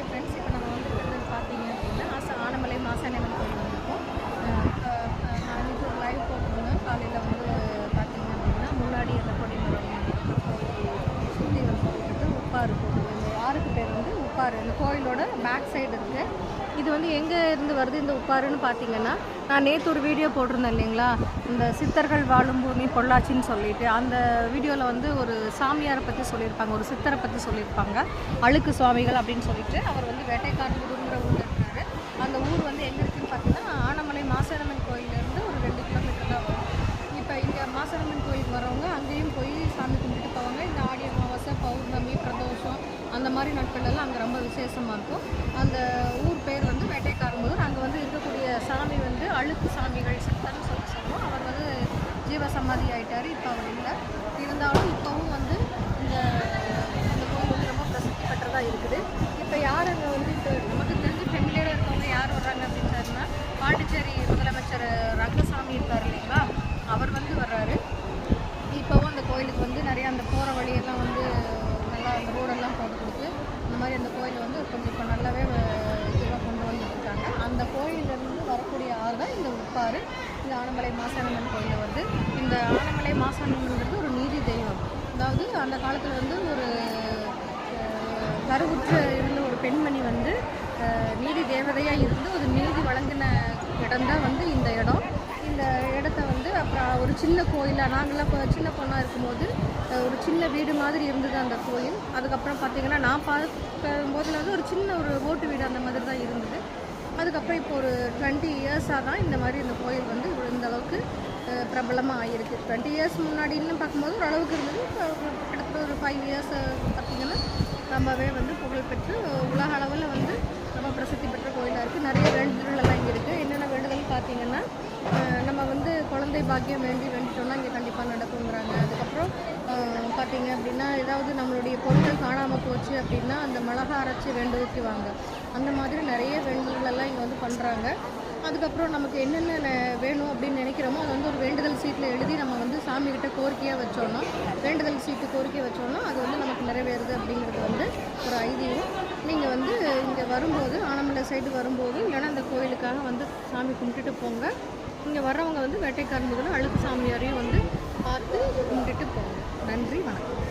Hi friends, இப்போ நம்ம வந்துருக்கிறது பார்த்தீங்க அப்படின்னா ஆனமலை மாசாணியம்மன் கோயில் வந்திருக்கோம். இப்போ நான் இன்னைக்கு ஒரு லைவ் போட்டிருந்தேன். காலையில் வந்து பார்த்தீங்க அப்படின்னா முன்னாடி அந்த கொடிமரம் சுற்றி வந்து உப்பாறு போகுது. இந்த ஆறுக்கு பேர் வந்து உப்பாறு. இந்த கோயிலோட பேக் சைடு இருக்குது. இது வந்து எங்கே இருந்து வருது இந்த உப்பாறுன்னு பார்த்தீங்கன்னா, நான் நேற்று ஒரு வீடியோ போட்டிருந்தேன் இல்லைங்களா, இந்த சித்தர்கள் வாழும் பூமி பொள்ளாச்சின்னு சொல்லிட்டு. அந்த வீடியோவில் வந்து ஒரு சாமியாரை பற்றி சொல்லியிருப்பாங்க, ஒரு சித்தரை பற்றி சொல்லியிருப்பாங்க, அழுக்கு சுவாமிகள் அப்படின்னு சொல்லிட்டு. அவர் வந்து வேட்டைக்காரங்குடிங்கிற ஊரில் இருக்காரு. அந்த ஊர் வந்து எங்கே இருக்குதுன்னு பார்த்தீங்கன்னா, ஆனமலை மாசாணியம்மன் கோயிலேருந்து ஒரு 2 கிலோமீட்டர் தான் வரும். இப்போ இங்கே மாசாணியம்மன் கோயிலுக்கு வரவங்க அங்கேயும் போய் சாமி கும்பிட்டுட்டு போவாங்க. இந்த ஆடி அமாவாசை, பௌர்ணமி, பிரதோஷம் அந்த மாதிரி நாட்களெல்லாம் அங்கே ரொம்ப விசேஷமாக இருக்கும். அந்த ஊர் பேர் வந்து வேட்டைக்காரம்பூர். அங்கே வந்து இருக்கக்கூடிய சாமி வந்து அழுக்கு சாமிகள் சித்தன்னு சொல்லுவோம். அவர் வந்து ஜீவசமாதி ஆகிட்டார். இப்போ அவர் இல்லை. இருந்தாலும் இப்போவும் வந்து இந்த கோயில் வந்து ரொம்ப பிரசித்தி பெற்றதாக இருக்குது. இப்போ யார் அங்கே வந்து இப்போ நமக்கு தெரிஞ்சு ஃபெமிலியோடு இருக்கவங்க யார் வர்றாங்க அப்படின்னு சொன்னா, பாண்டிச்சேரி முதலமைச்சர் ரங்கசாமி இருக்கார் இல்லைங்களா, அவர் வந்து வர்றாரு. இப்போவும் அந்த கோயிலுக்கு வந்து நிறையா அந்த போகிற வழியெல்லாம் வந்து நல்லா அந்த ரோடெல்லாம் போட்டு கொடுத்து இந்த மாதிரி அந்த கோயிலை வந்து கொஞ்சம் இப்போ நல்லாவே இதுவாக கொண்டு வந்துட்டுருக்காங்க. அந்த கோயிலிருந்து வரக்கூடிய ஆறு தான் இந்த உப்பாறு. இந்த ஆனமலை மாசாணியம்மன் கோயிலில் வந்து இந்த ஆனமலை மாசாணியம்மன்கிறது ஒரு நீதி தெய்வம். அதாவது அந்த காலத்தில் வந்து ஒரு கருவுற்று இருந்த ஒரு பெண்மணி வந்து நீதி தேவதையாக இருந்து ஒரு நீதி வழங்கின இடம் தான் வந்து இந்த இடம். இந்த இடத்த வந்து அப்புறம் ஒரு சின்ன கோயிலாக நாங்களாம் சின்ன பொண்ணாக இருக்கும்போது ஒரு சின்ன வீடு மாதிரி இருந்தது அந்த கோயில். அதுக்கப்புறம் பார்த்திங்கன்னா நான் பார்க்கும்போதில் வந்து ஒரு சின்ன ஒரு ஓட்டு வீடு அந்த மாதிரி தான் இருந்தது. அதுக்கப்புறம் இப்போ ஒரு 20 இயர்ஸாக தான் இந்த மாதிரி இந்த கோயில் வந்து இந்த அளவுக்கு பிரபலமாக ஆகிருக்கு. 20 இயர்ஸ் முன்னாடின்னு பார்க்கும்போது ஓரளவுக்கு இருந்தது. இப்போ கிட்டத்தட்ட ஒரு 5 இயர்ஸ் பார்த்திங்கன்னா ரொம்பவே வந்து புகழ்பெற்று உலக அளவில் வந்து ரொம்ப பிரசித்தி பெற்ற கோயிலாக இருக்குது. நிறைய வேண்டுதலெல்லாம் இங்கே இருக்குது. என்னென்ன வேண்டுதல் பார்த்திங்கன்னா, நம்ம வந்து குழந்தை பாக்கியம் வேண்டிட்டோம்னா இங்கே கண்டிப்பாக நடக்குங்கிறாங்க. அதுக்கப்புறம் பார்த்திங்க அப்படின்னா, ஏதாவது நம்மளுடைய பொருட்கள் காணாமல் போச்சு அப்படின்னா அந்த மிளகா அரைச்சி வைக்குவாங்க. அந்த மாதிரி நிறைய வேண்டுதலெல்லாம் இங்கே வந்து பண்ணுறாங்க. அதுக்கப்புறம் நமக்கு என்னென்ன வேணும் அப்படின்னு நினைக்கிறோமோ அதை வந்து ஒரு வேண்டுதல் சீட்டில் எழுதி நம்ம வந்து சாமிக்கிட்ட கோரிக்கையாக வச்சோன்னா, வேண்டுதல் சீட்டு கோரிக்கை வச்சோன்னா அது வந்து நமக்கு நிறைவேறுது அப்படிங்கிறது வந்து ஒரு ஐதீகம். நீங்கள் வந்து இங்கே வரும்போது ஆனமலை சைடு வரும்போது இல்லைன்னா அந்த கோயிலுக்காக வந்து சாமி கும்பிட்டுட்டு போங்க. இங்கே வர்றவங்க வந்து வேட்டைக்காரம்பூரில் அழுக்கு சாமியாரையும் வந்து பார்த்து கும்பிட்டுட்டு போங்க. நன்றி, வணக்கம்.